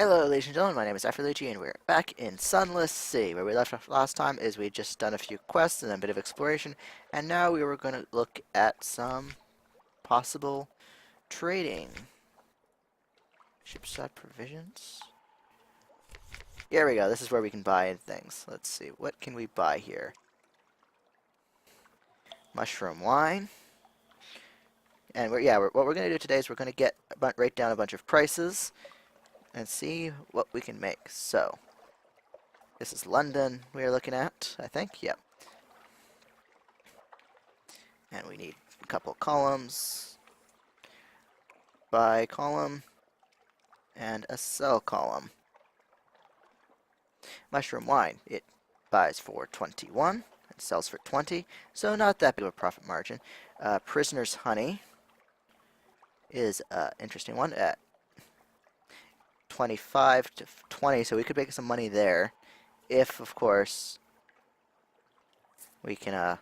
Hello, ladies and gentlemen, my name is Luigi, and we're back in Sunless Sea. Where we left off last time is we just done a few quests and a bit of exploration, and now we were going to look at some possible trading. Shipside provisions? Here we go, this is where we can buy things. Let's see, what can we buy here? Mushroom wine. And what we're going to do today is we're going to write down a bunch of prices and see what we can make. So, this is London we're looking at, I think. Yep. And we need a couple columns, buy column, and a sell column. Mushroom wine, it buys for 21, it sells for 20, so not that big of a profit margin. Prisoner's honey is an interesting one at 25 to 20, so we could make some money there if, of course, we can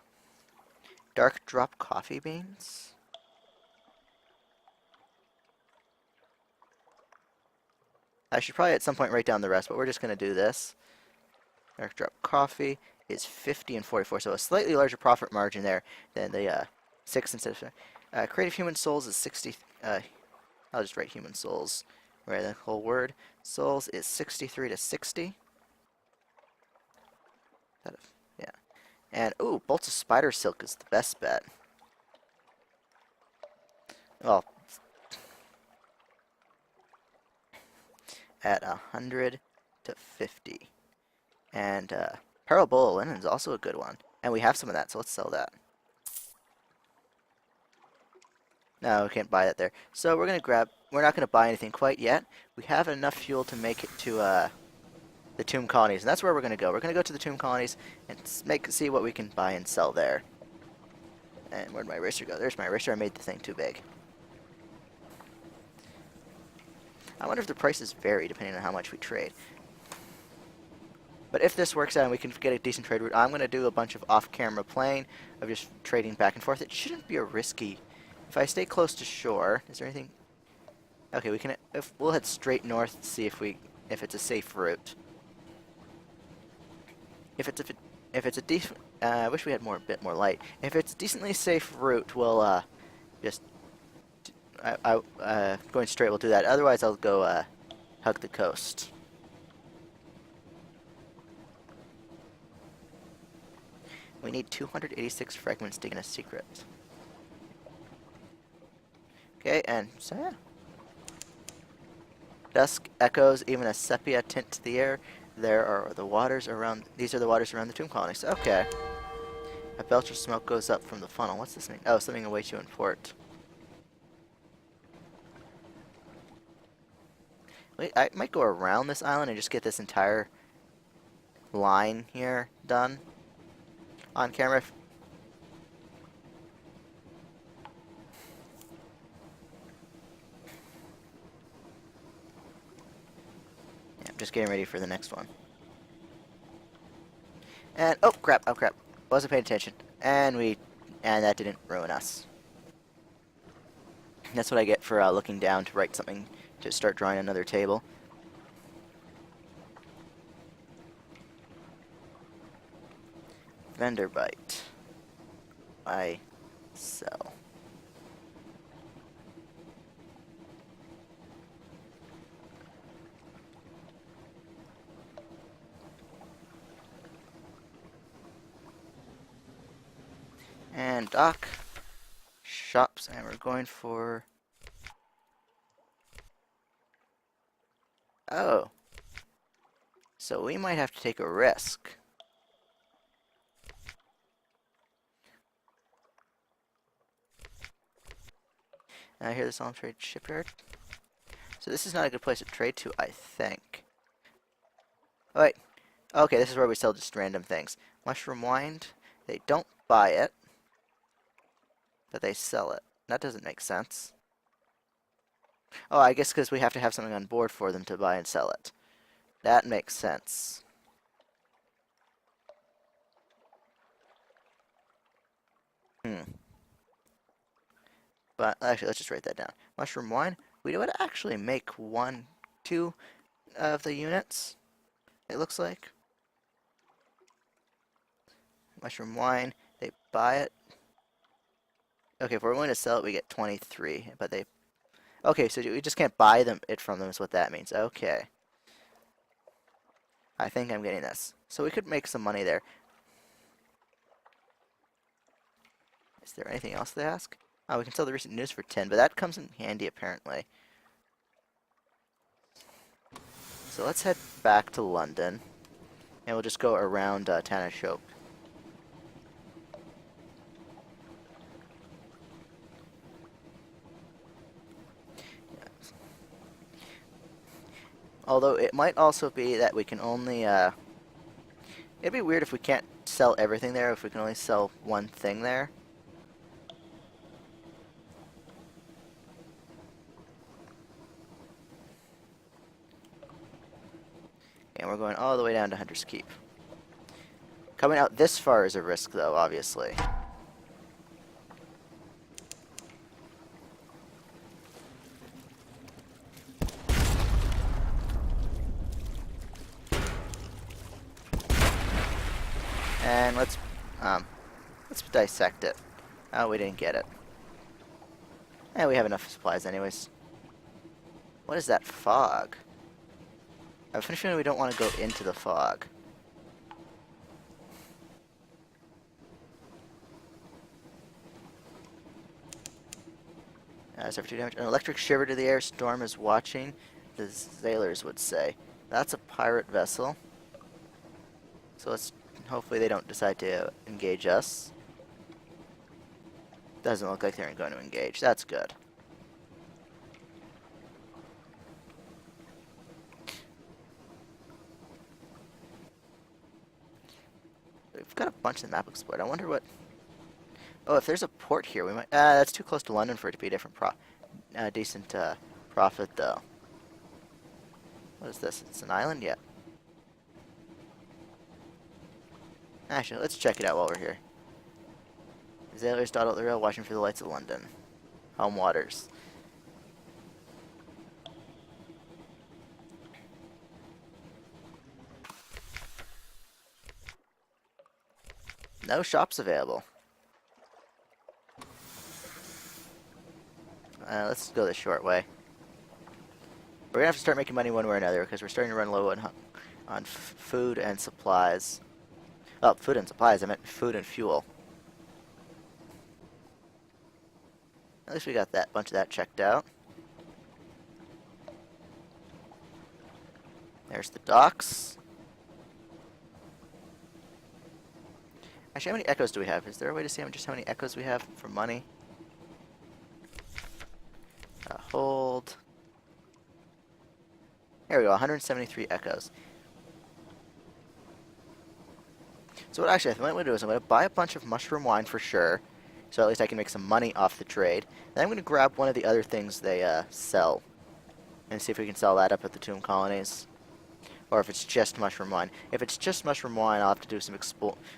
dark drop coffee beans. I should probably at some point write down the rest, but we're just going to do this. Dark drop coffee is 50 and 44, so a slightly larger profit margin there than the 6 instead of... creative human souls is 60... I'll just write human souls, write the whole word. Souls is 63 to 60. Yeah. And, ooh, bolts of spider silk is the best bet. Well, at 100 to 50. And pearl bowl of linen is also a good one. And we have some of that, so let's sell that. No, we can't buy that there. So we're not gonna buy anything quite yet. We have enough fuel to make it to the tomb colonies, and that's where we're gonna go. We're gonna go to the tomb colonies and see what we can buy and sell there. And where'd my eraser go? There's my eraser. I made the thing too big. I wonder if the prices vary depending on how much we trade. But if this works out and we can get a decent trade route, I'm going to do a bunch of off-camera playing of just trading back and forth. It shouldn't be a risky. If I stay close to shore, is there anything? Okay, we'll head straight north to see if it's a safe route. If it's a decent, I wish we had a bit more light. If it's a decently safe route, we'll just going straight. We'll do that. Otherwise, I'll go hug the coast. We need 286 fragments to gain a secret. Okay, and so yeah. Dusk echoes even a sepia tint to the air. There are the waters around. These are the waters around the tomb colonies. Okay. A belch of smoke goes up from the funnel. What's this mean? Oh, something awaits you in port. Wait, I might go around this island and just get this entire line here done on camera. Yeah, I'm just getting ready for the next one. And oh crap, wasn't paying attention, and that didn't ruin us. That's what I get for looking down to write something to start drawing another table. Vendor bite. I sell. And dock. Shops, and we're going for... Oh. So we might have to take a risk. I hear the Solemn Trade Shipyard. So this is not a good place to trade to, I think. Oh, wait. Okay, this is where we sell just random things. Mushroom wine. They don't buy it, but they sell it. That doesn't make sense. Oh, I guess because we have to have something on board for them to buy and sell it. That makes sense. But actually, let's just write that down. Mushroom wine. We would actually make 1, 2. of the units, it looks like. Mushroom wine, they buy it. Okay, if we're willing to sell it, we get 23, but they... Okay, so we just can't buy it from them is what that means. Okay. I think I'm getting this. So we could make some money there. Is there anything else they ask? Oh, we can sell the recent news for 10, but that comes in handy apparently. So let's head back to London, and we'll just go around Tanashoke. Although it might also be that we can only, it'd be weird if we can't sell everything there, if we can only sell one thing there. And we're going all the way down to Hunter's Keep. Coming out this far is a risk, though, obviously. And let's dissect it. Oh, we didn't get it. Eh, we have enough supplies anyways. What is that fog? I have a feeling we don't want to go into the fog. Suffer 2 damage. An electric shiver to the air. Storm is watching, the sailors would say. That's a pirate vessel. So let's... Hopefully they don't decide to engage us. Doesn't look like they're going to engage. That's good. We've got a bunch of the map explored. I wonder what... Oh, if there's a port here, we might... that's too close to London for it to be a different decent profit, though. What is this? It's an island? Yeah. Actually, let's check it out while we're here. Sailors dot out the rail, watching for the lights of London. Home waters. No shops available. Let's go the short way. We're gonna have to start making money one way or another because we're starting to run low on food and supplies. Oh, food and supplies. I meant food and fuel. At least we got that bunch of that checked out. There's the docks. Actually, how many echoes do we have? Is there a way to see just how many echoes we have for money? Hold. There we go, 173 echoes. So what actually I think what I'm going to do is I'm going to buy a bunch of mushroom wine for sure, so at least I can make some money off the trade. Then I'm going to grab one of the other things they sell, and see if we can sell that up at the Tomb Colonies. Or if it's just mushroom wine. If it's just mushroom wine, I'll have to do some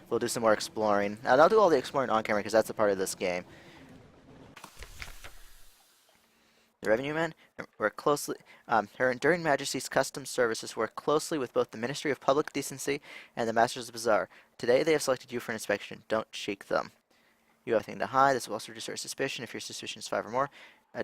we'll do some more exploring. And I'll do all the exploring on camera because that's a part of this game. The revenue men work closely. Her enduring Majesty's Customs Services work closely with both the Ministry of Public Decency and the Masters of the Bazaar. Today they have selected you for an inspection. Don't cheek them. You have nothing to hide. This will also reduce our suspicion if your suspicion is 5 or more.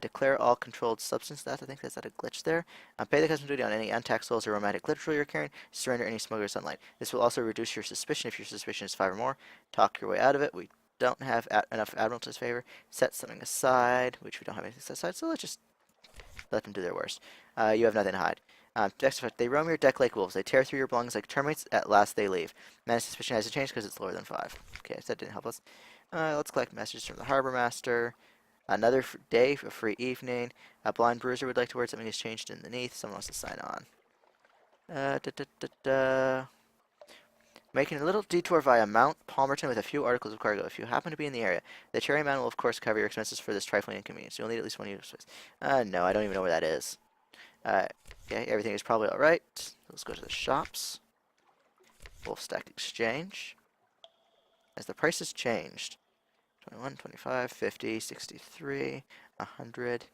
Declare all controlled substance theft. I think that's not a glitch there. Pay the customs duty on any untaxed souls or romantic literature you're carrying. Surrender any smuggler's sunlight. This will also reduce your suspicion if your suspicion is 5 or more. Talk your way out of it. We don't have enough Admiralty's favor. Set something aside, which we don't have anything set aside, so let's just let them do their worst. You have nothing to hide. They roam your deck like wolves. They tear through your belongings like termites. At last they leave. Man's suspicion hasn't changed because it's lower than 5. Okay, so that didn't help us. Let's collect messages from the Harbor Master. Another day, a free evening. A blind bruiser would like to word something has changed underneath. Someone wants to sign on. Making a little detour via Mount Palmerton with a few articles of cargo. If you happen to be in the area, the Cherryman will of course cover your expenses for this trifling inconvenience. You'll need at least one use space. No, I don't even know where that is. Okay, everything is probably alright. Let's go to the shops. Wolf Stack Exchange. As the prices changed. 21, 25, 50, 63, 100.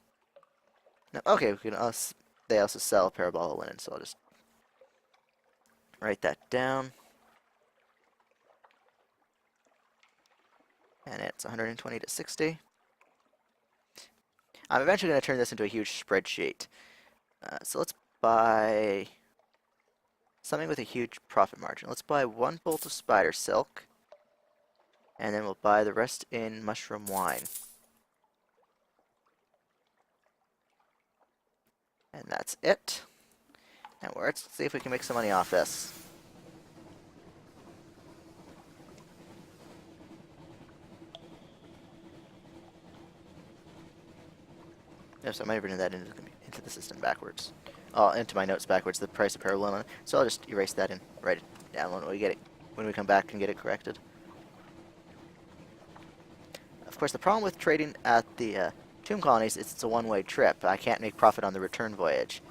No, okay, we can they also sell Parabolic linen, so I'll just write that down. And it's 120 to 60. I'm eventually going to turn this into a huge spreadsheet. So let's buy something with a huge profit margin. Let's buy 1 bolt of spider silk. And then we'll buy the rest in mushroom wine. And that's it. And let's see if we can make some money off this. Yes, I might have written that into the system backwards. Oh, into my notes backwards, the price of parallel. So I'll just erase that and write it down when we get it, when we come back and get it corrected. Of course, the problem with trading at the tomb colonies is it's a one-way trip. I can't make profit on the return voyage.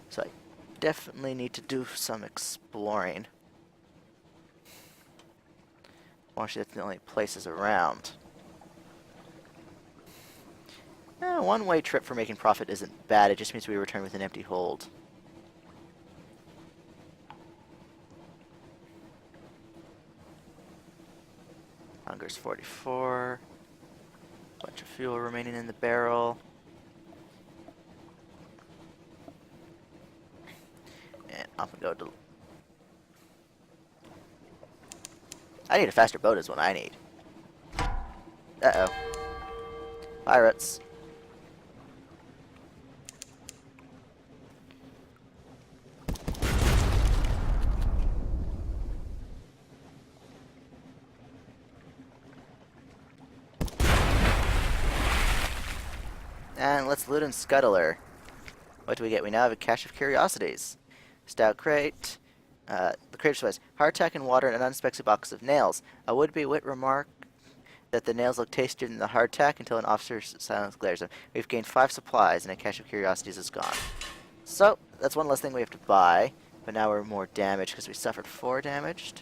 So I definitely need to do some exploring. Actually, that's the only places around. A one-way trip for making profit isn't bad. It just means we return with an empty hold. Hunger's 44. Bunch of fuel remaining in the barrel. And off we go to... I need a faster boat is what I need. Uh-oh. Pirates. And let's loot and scuttle her. What do we get? We now have a cache of curiosities. Stout crate. The crate says, hardtack and water and an unexpected box of nails. A would-be wit remark that the nails look tastier than the hardtack until an officer's silence glares at them. We've gained 5 supplies and a cache of curiosities is gone. So, that's one less thing we have to buy. But now we're more damaged because we suffered 4 damaged.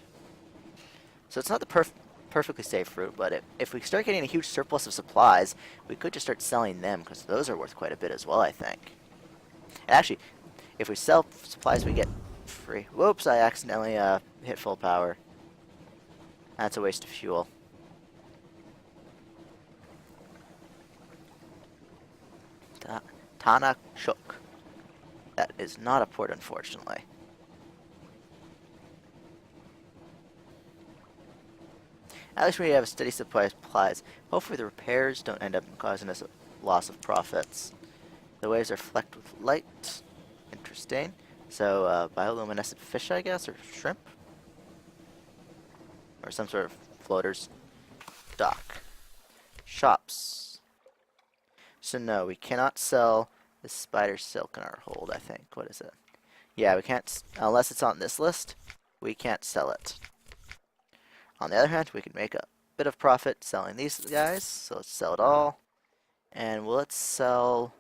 So it's not the perfectly safe route, but if we start getting a huge surplus of supplies, we could just start selling them, because those are worth quite a bit as well, I think. And actually, if we sell supplies, we get free. Whoops, I accidentally hit full power. That's a waste of fuel. Tanachuk. That is not a port, unfortunately. At least we have a steady supply of supplies. Hopefully the repairs don't end up causing us a loss of profits. The waves are flecked with light. Interesting. So, bioluminescent fish, I guess, or shrimp? Or some sort of floaters. Dock. Shops. So no, we cannot sell the spider silk in our hold, I think. What is it? Yeah, we can't, unless it's on this list, we can't sell it. On the other hand, we can make a bit of profit selling these guys, so let's sell it all. And let's sell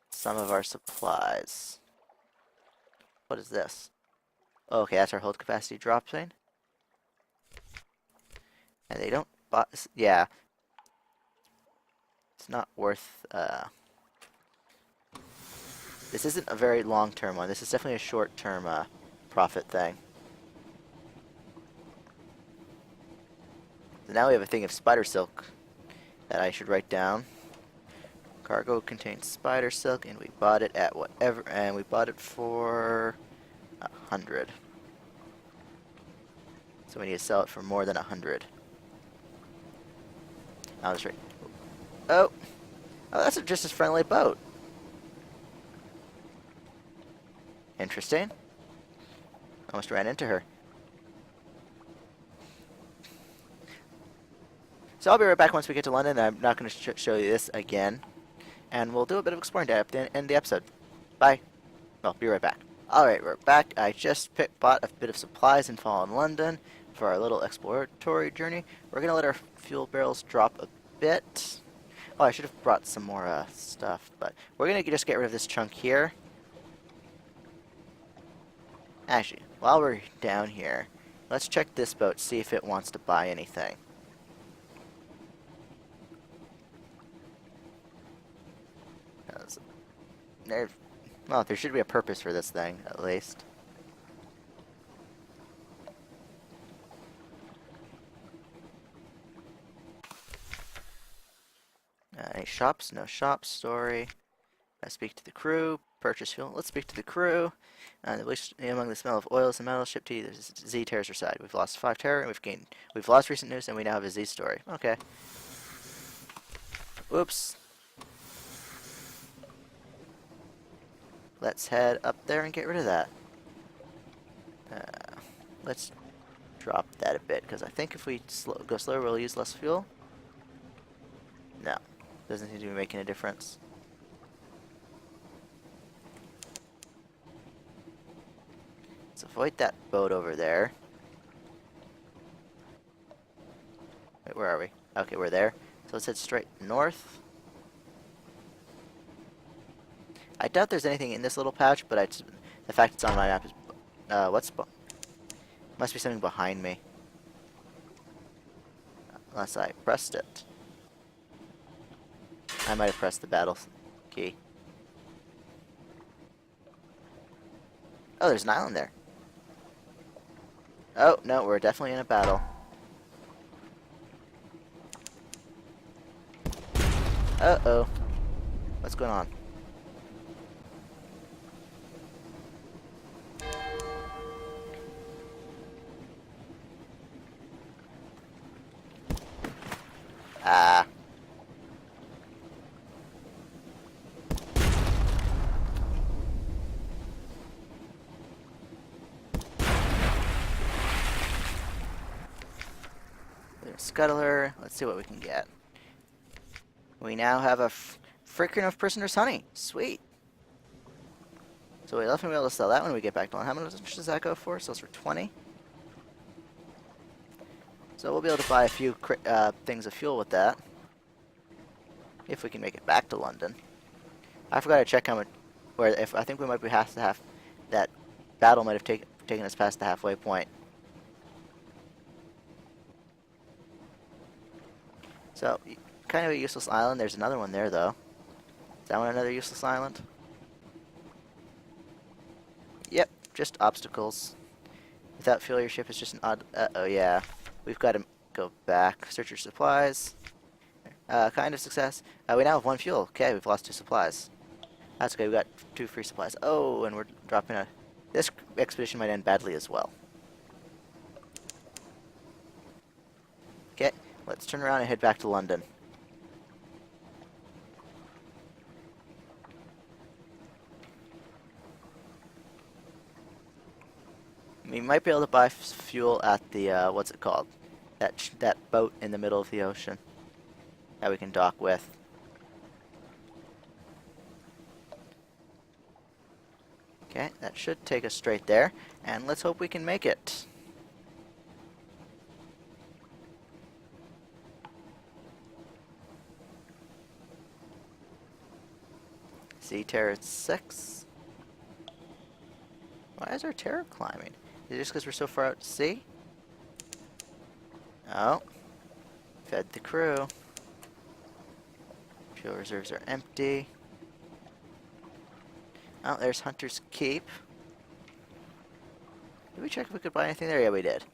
some of our supplies. What is this? Okay, that's our hold capacity drop thing. And they don't buy, yeah. It's not worth, this isn't a very long-term one. This is definitely a short-term, profit thing. So now we have a thing of spider silk that I should write down. Cargo contains spider silk, and we bought it at whatever, and we bought it for 100. So we need to sell it for more than 100. I'll just write. Oh, that's just a friendly boat. Interesting. Almost ran into her. So I'll be right back once we get to London. I'm not going to show you this again. And we'll do a bit of exploring to end the episode. Bye. Well, be right back. Alright, we're back. I just bought a bit of supplies in Fallen London for our little exploratory journey. We're going to let our fuel barrels drop a bit. Oh, I should have brought some more stuff. But we're going to just get rid of this chunk here. Actually, while we're down here, let's check this boat, see if it wants to buy anything. Well, there should be a purpose for this thing, at least. Any shops? No shops. Story. I speak to the crew. Purchase fuel. Let's speak to the crew. At least among the smell of oils and metal, ship tea. There's Z terrorist side. We've lost 5 terror, and we've lost recent news, and we now have a Z story. Okay. Whoops. Let's head up there and get rid of that. Let's drop that a bit, because I think if we go slower, we'll use less fuel. No. Doesn't seem to be making a difference. Let's avoid that boat over there. Wait, where are we? Okay, we're there. So let's head straight north. I doubt there's anything in this little patch, but the fact it's on my map is... must be something behind me. Unless I pressed it. I might have pressed the battle key. Oh, there's an island there. Oh, no, we're definitely in a battle. Uh-oh. What's going on? Ah. Scuttler. Let's see what we can get. We now have a freaking of prisoners' honey. Sweet. So we'll definitely be able to sell that when we get back to London. How much does that go for? Sells for 20. So we'll be able to buy a few things of fuel with that. If we can make it back to London. I forgot to check how much... If I think we might be have to have... That battle might have taken us past the halfway point. So, kind of a useless island. There's another one there, though. Is that one another useless island? Yep, just obstacles. Without fuel, your ship is just an odd... Uh-oh, yeah. We've got to go back. Search your supplies. Kind of success. We now have 1 fuel. Okay, we've lost 2 supplies. That's okay, we got 2 free supplies. Oh, and we're dropping a... This expedition might end badly as well. Okay. Let's turn around and head back to London. We might be able to buy fuel at the, what's it called? That boat in the middle of the ocean that we can dock with. Okay, that should take us straight there, and let's hope we can make it. Sea Terror 6. Why is our terror climbing? Is it just because we're so far out to sea? Oh. Fed the crew. Fuel reserves are empty. Oh, there's Hunter's Keep. Did we check if we could buy anything there? Yeah, we did.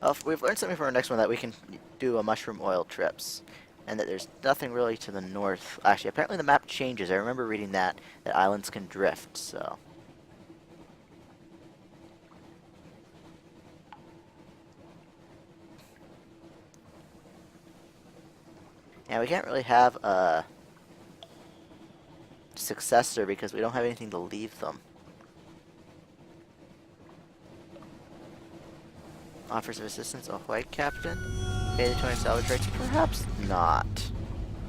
Well, we've learned something from our next one, that we can do a mushroom oil trips. And that there's nothing really to the north. Actually, apparently the map changes. I remember reading that islands can drift, so... Yeah, we can't really have a successor because we don't have anything to leave them. Offers of assistance, a white captain. Pay the 20 salvage rates? Perhaps not.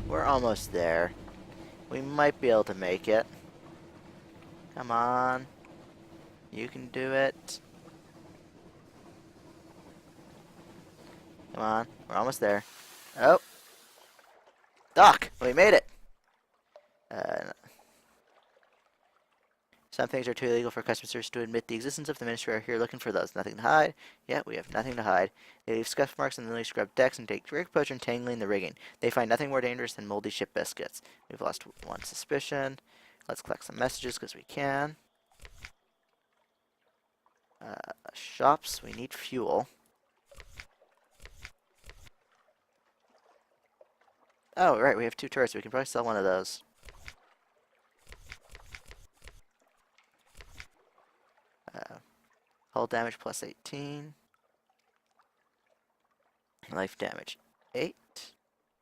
We're almost there. We might be able to make it. Come on. You can do it. Come on. We're almost there. Oh. Doc! We made it! Some things are too illegal for customers to admit the existence of. The ministry are here looking for those. Nothing to hide. Yeah, we have nothing to hide. They leave scuff marks on the newly scrubbed decks and take great pleasure in tangling the rigging. They find nothing more dangerous than moldy ship biscuits. We've lost 1 suspicion. Let's collect some messages because we can. Shops, we need fuel. Oh, right, we have 2 turrets. We can probably sell one of those. Hull damage plus 18. Life damage 8.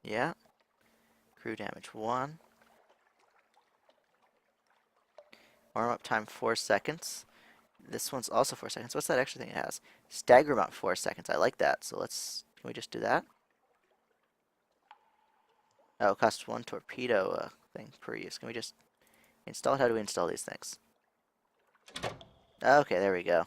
Yeah. Crew damage 1. Warm up time 4 seconds. This one's also 4 seconds. What's that extra thing it has? Stagger amount 4 seconds. I like that. So can we just do that? Oh, it costs 1 torpedo thing per use. Can we just install it? How do we install these things? Okay, there we go.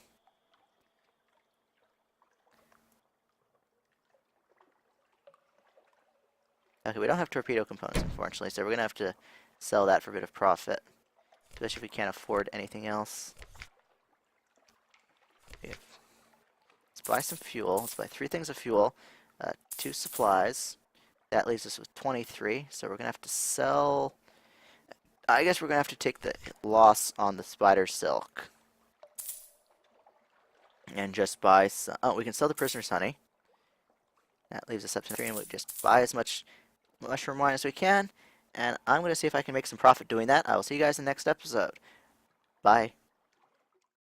Okay, we don't have torpedo components, unfortunately, so we're going to have to sell that for a bit of profit. Especially if we can't afford anything else. Let's buy some fuel. Let's buy 3 things of fuel. 2 supplies. That leaves us with 23, so we're going to have to sell... I guess we're going to have to take the loss on the spider silk. And just buy some... Oh, we can sell the prisoner's honey. That leaves us up to 3, and we'll just buy as much mushroom wine as we can. And I'm going to see if I can make some profit doing that. I will see you guys in the next episode. Bye.